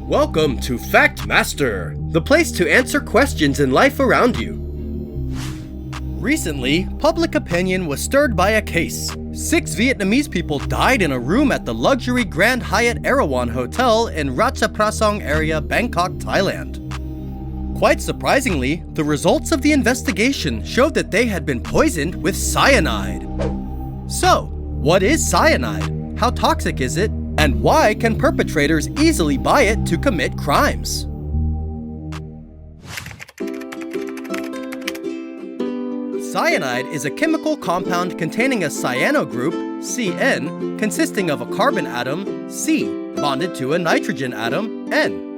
Welcome to Fact Master, the place to answer questions in life around you. Recently, public opinion was stirred by a case. 6 Vietnamese people died in a room at the luxury Grand Hyatt Erawan hotel in Ratchaprasong area, Bangkok, Thailand. Quite surprisingly, the results of the investigation showed that they had been poisoned with cyanide. So, what is cyanide? How toxic is it? And why can perpetrators easily buy it to commit crimes? Cyanide is a chemical compound containing a cyano group, Cn, consisting of a carbon atom, C, bonded to a nitrogen atom, N.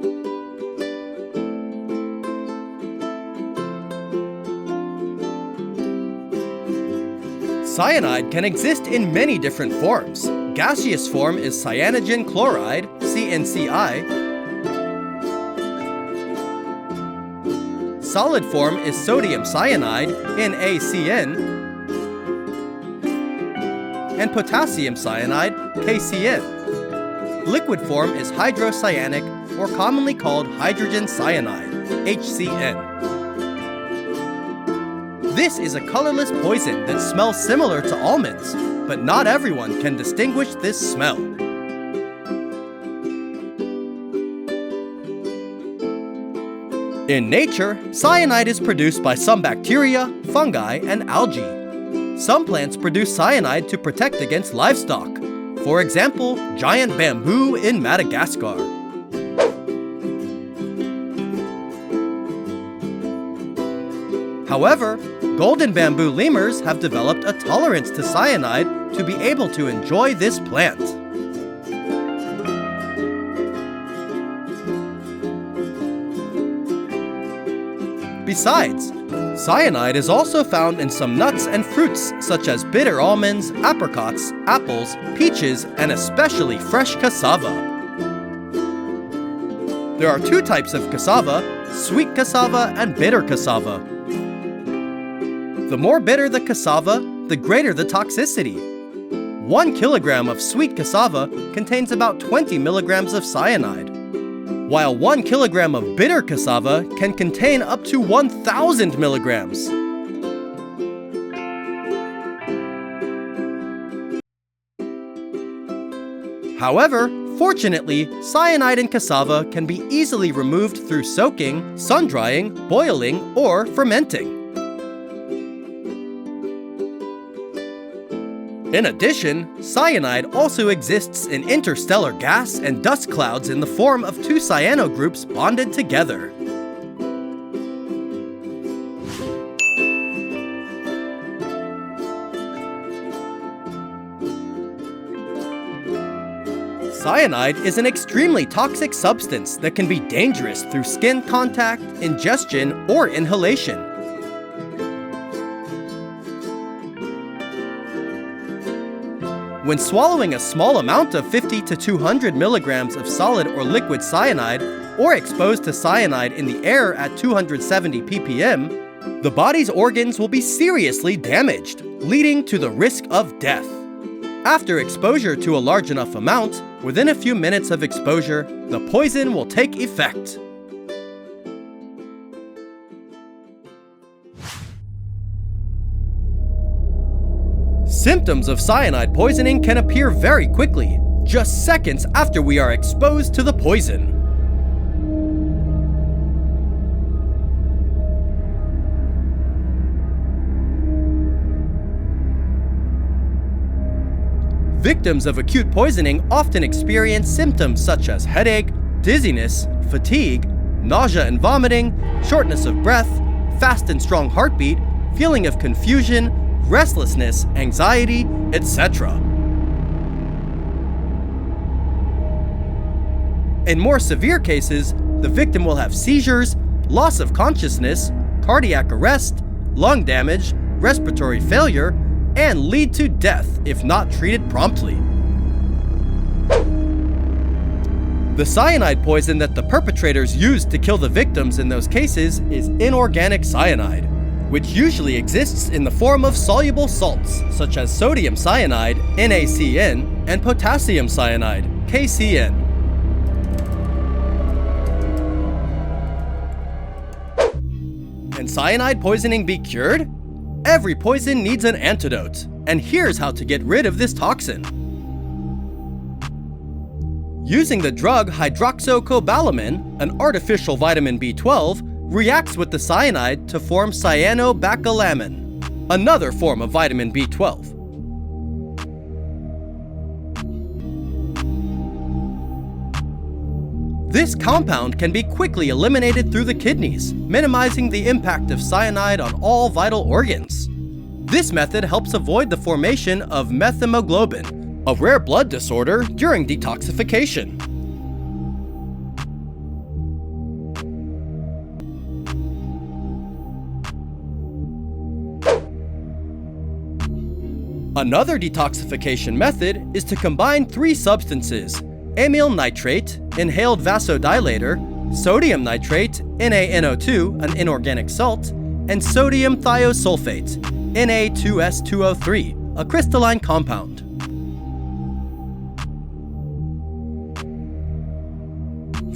Cyanide can exist in many different forms. Gaseous form is cyanogen chloride, CnCl. Solid form is sodium cyanide, NaCN. And potassium cyanide, KCN. Liquid form is hydrocyanic, or commonly called hydrogen cyanide, HCN. This is a colorless poison that smells similar to almonds, but not everyone can distinguish this smell. In nature, cyanide is produced by some bacteria, fungi, and algae. Some plants produce cyanide to protect against livestock. For example, giant bamboo in Madagascar. However, golden bamboo lemurs have developed a tolerance to cyanide to be able to enjoy this plant. Besides, cyanide is also found in some nuts and fruits such as bitter almonds, apricots, apples, peaches, and especially fresh cassava. There are 2 types of cassava, sweet cassava and bitter cassava. The more bitter the cassava, the greater the toxicity. 1 kilogram of sweet cassava contains about 20 milligrams of cyanide, while 1 kilogram of bitter cassava can contain up to 1,000 milligrams. However, fortunately, cyanide in cassava can be easily removed through soaking, sun-drying, boiling, or fermenting. In addition, cyanide also exists in interstellar gas and dust clouds in the form of 2 cyano groups bonded together. Cyanide is an extremely toxic substance that can be dangerous through skin contact, ingestion, or inhalation. When swallowing a small amount of 50 to 200 milligrams of solid or liquid cyanide, or exposed to cyanide in the air at 270 ppm, the body's organs will be seriously damaged, leading to the risk of death. After exposure to a large enough amount, within a few minutes of exposure, the poison will take effect. Symptoms of cyanide poisoning can appear very quickly, just seconds after we are exposed to the poison. Victims of acute poisoning often experience symptoms such as headache, dizziness, fatigue, nausea and vomiting, shortness of breath, fast and strong heartbeat, feeling of confusion, restlessness, anxiety, etc. In more severe cases, the victim will have seizures, loss of consciousness, cardiac arrest, lung damage, respiratory failure, and lead to death if not treated promptly. The cyanide poison that the perpetrators used to kill the victims in those cases is inorganic cyanide, which usually exists in the form of soluble salts such as sodium cyanide, NaCN, and potassium cyanide, KCN. cyanide poisoning be cured? Every poison needs an antidote, and here's how to get rid of this toxin. Using the drug hydroxocobalamin, an artificial vitamin B12, reacts with the cyanide to form cyanobacalamin, another form of vitamin B12. This compound can be quickly eliminated through the kidneys, minimizing the impact of cyanide on all vital organs. This method helps avoid the formation of methemoglobin, a rare blood disorder during detoxification. Another detoxification method is to combine 3 substances: amyl nitrate, inhaled vasodilator, sodium nitrate, NaNO2, an inorganic salt, and sodium thiosulfate, Na2S2O3, a crystalline compound.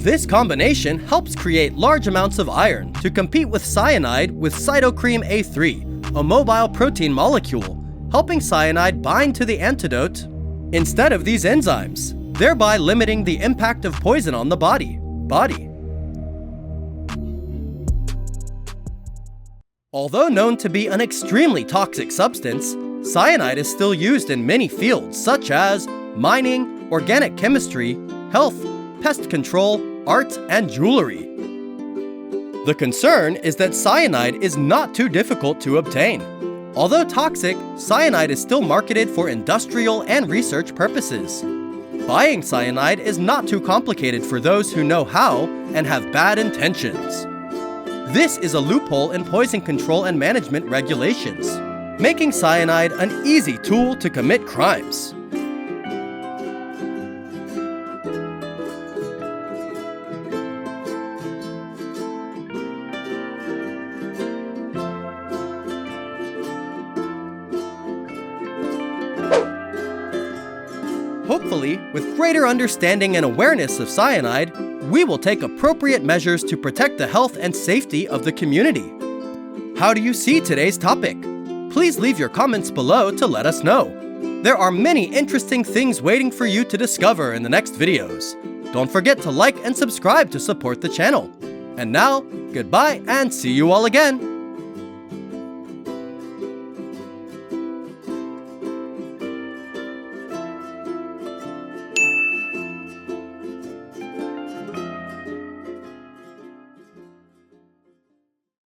This combination helps create large amounts of iron to compete with cyanide with cytochrome A3, a mobile protein molecule, helping cyanide bind to the antidote instead of these enzymes, thereby limiting the impact of poison on the body. Although known to be an extremely toxic substance, cyanide is still used in many fields such as mining, organic chemistry, health, pest control, art, and jewelry. The concern is that cyanide is not too difficult to obtain. Although toxic, cyanide is still marketed for industrial and research purposes. Buying cyanide is not too complicated for those who know how and have bad intentions. This is a loophole in poison control and management regulations, making cyanide an easy tool to commit crimes. Hopefully, with greater understanding and awareness of cyanide, we will take appropriate measures to protect the health and safety of the community. How do you see today's topic? Please leave your comments below to let us know. There are many interesting things waiting for you to discover in the next videos. Don't forget to like and subscribe to support the channel. And now, goodbye and see you all again!